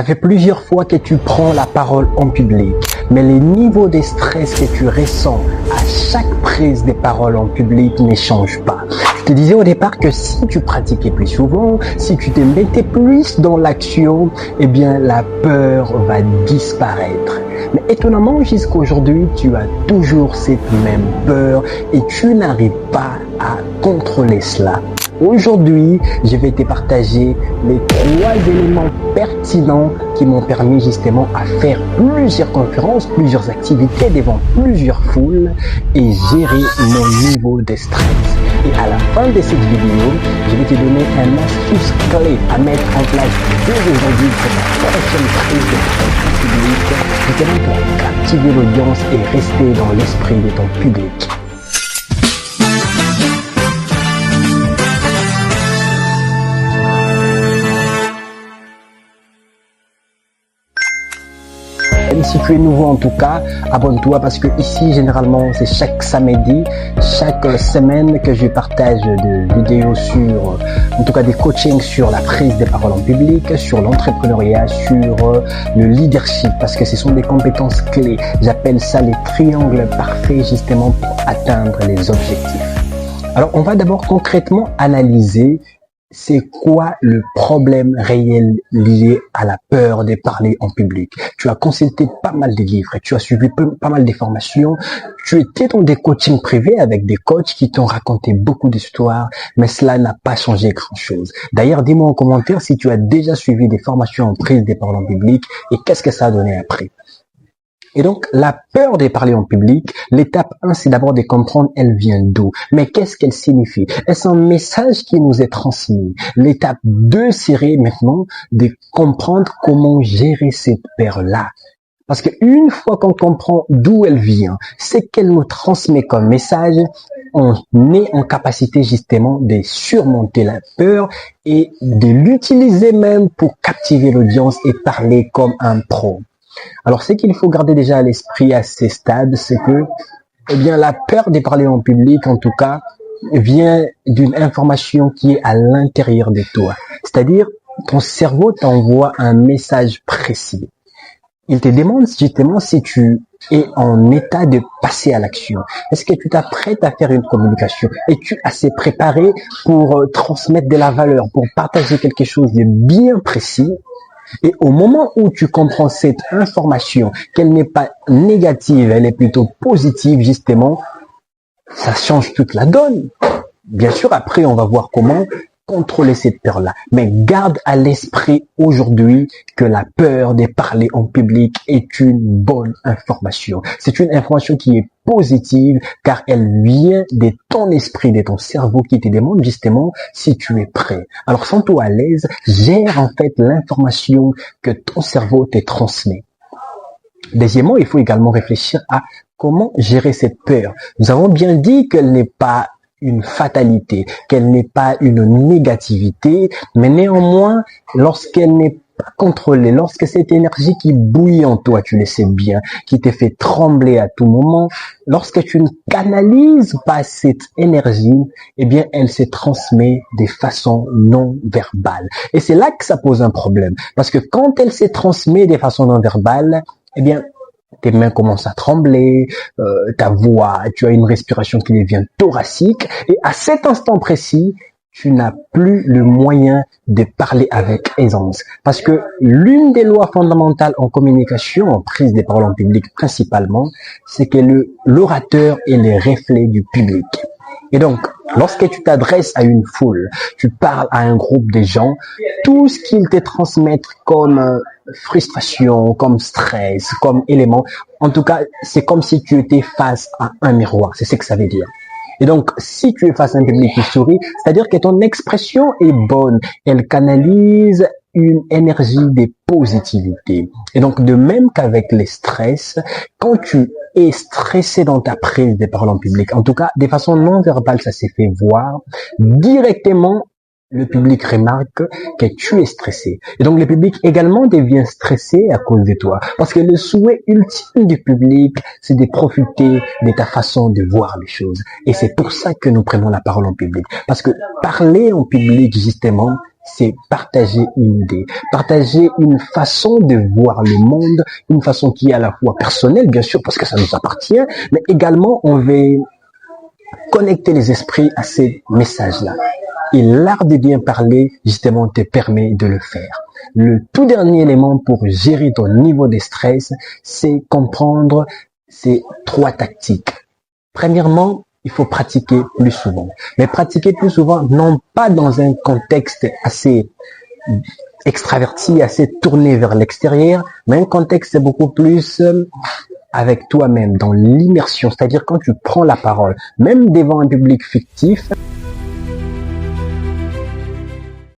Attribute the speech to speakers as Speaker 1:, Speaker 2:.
Speaker 1: fait plusieurs fois que tu prends la parole en public, mais les niveaux de stress que tu ressens à chaque prise de parole en public ne changent pas. Je te disais au départ que si tu pratiquais plus souvent, si tu te mettais plus dans l'action, eh bien la peur va disparaître. Mais étonnamment, jusqu'à aujourd'hui, tu as toujours cette même peur et tu n'arrives pas à contrôler cela. Aujourd'hui, je vais te partager les 3 éléments pertinents qui m'ont permis justement à faire plusieurs conférences, plusieurs activités devant plusieurs foules et gérer mon niveau de stress. Et à la fin de cette vidéo, je vais te donner un astuce clé à mettre en place dès aujourd'hui pour ta prochaine prise de parole publique, justement pour captiver l'audience et rester dans l'esprit de ton public. Si tu es nouveau en tout cas, abonne-toi parce que ici généralement c'est chaque samedi, chaque semaine que je partage des vidéos sur, en tout cas des coachings sur la prise des paroles en public, sur l'entrepreneuriat, sur le leadership parce que ce sont des compétences clés. J'appelle ça les triangles parfaits justement pour atteindre les objectifs. Alors on va d'abord concrètement analyser c'est quoi le problème réel lié à la peur de parler en public. Tu as consulté pas mal de livres, tu as suivi pas mal de formations, tu étais dans des coachings privés avec des coachs qui t'ont raconté beaucoup d'histoires, mais cela n'a pas changé grand-chose. D'ailleurs, dis-moi en commentaire si tu as déjà suivi des formations en prise de parole en public et qu'est-ce que ça a donné après. Et donc, la peur de parler en public, l'étape 1, c'est d'abord de comprendre elle vient d'où. Mais qu'est-ce qu'elle signifie? Est-ce un message qui nous est transmis? L'étape 2 serait maintenant de comprendre comment gérer cette peur-là. Parce qu'une fois qu'on comprend d'où elle vient, ce qu'elle nous transmet comme message, on est en capacité justement de surmonter la peur et de l'utiliser même pour captiver l'audience et parler comme un pro. Alors, ce qu'il faut garder déjà à l'esprit à ces stades, c'est que, eh bien, la peur de parler en public, en tout cas, vient d'une information qui est à l'intérieur de toi. C'est-à-dire, ton cerveau t'envoie un message précis. Il te demande justement si tu es en état de passer à l'action. Est-ce que tu t'apprêtes à faire une communication? Es-tu assez préparé pour transmettre de la valeur, pour partager quelque chose de bien précis? Et au moment où tu comprends cette information, qu'elle n'est pas négative, elle est plutôt positive justement, ça change toute la donne. Bien sûr, après, on va voir comment contrôler cette peur-là. Mais garde à l'esprit aujourd'hui que la peur de parler en public est une bonne information. C'est une information qui est positive car elle vient de ton esprit, de ton cerveau qui te demande justement si tu es prêt. Alors, sens-toi à l'aise, gère en fait l'information que ton cerveau te transmet. Deuxièmement, il faut également réfléchir à comment gérer cette peur. Nous avons bien dit qu'elle n'est pas une fatalité, qu'elle n'est pas une négativité, mais néanmoins, lorsqu'elle n'est pas contrôlée, lorsque cette énergie qui bouille en toi, tu le sais bien, qui te fait trembler à tout moment, lorsque tu ne canalises pas cette énergie, eh bien, elle se transmet de façon non verbale. Et c'est là que ça pose un problème, parce que quand elle se transmet de façon non verbale, eh bien, tes mains commencent à trembler, ta voix, tu as une respiration qui devient thoracique et à cet instant précis, tu n'as plus le moyen de parler avec aisance. Parce que l'une des lois fondamentales en communication, en prise de parole en public principalement, c'est que l'orateur est le reflet du public. Et donc, lorsque tu t'adresses à une foule, tu parles à un groupe de gens, tout ce qu'ils te transmettent comme frustration, comme stress, comme élément, en tout cas, c'est comme si tu étais face à un miroir, c'est ce que ça veut dire. Et donc, si tu es face à un public qui sourit, c'est-à-dire que ton expression est bonne, elle canalise une énergie de positivité. Et donc, de même qu'avec les stress, quand tu es stressé dans ta prise de parole en public, en tout cas, de façon non verbale, ça s'est fait voir, directement, le public remarque que tu es stressé. Et donc, le public également devient stressé à cause de toi. Parce que le souhait ultime du public, c'est de profiter de ta façon de voir les choses. Et c'est pour ça que nous prenons la parole en public. Parce que parler en public, justement, c'est partager une idée, partager une façon de voir le monde, une façon qui est à la fois personnelle, bien sûr, parce que ça nous appartient, mais également on veut connecter les esprits à ces messages-là. Et l'art de bien parler, justement, te permet de le faire. Le tout dernier élément pour gérer ton niveau de stress, c'est comprendre ces 3 tactiques. Premièrement, il faut pratiquer plus souvent. Mais pratiquer plus souvent, non pas dans un contexte assez extraverti, assez tourné vers l'extérieur, mais un contexte beaucoup plus avec toi-même, dans l'immersion. C'est-à-dire quand tu prends la parole, même devant un public fictif,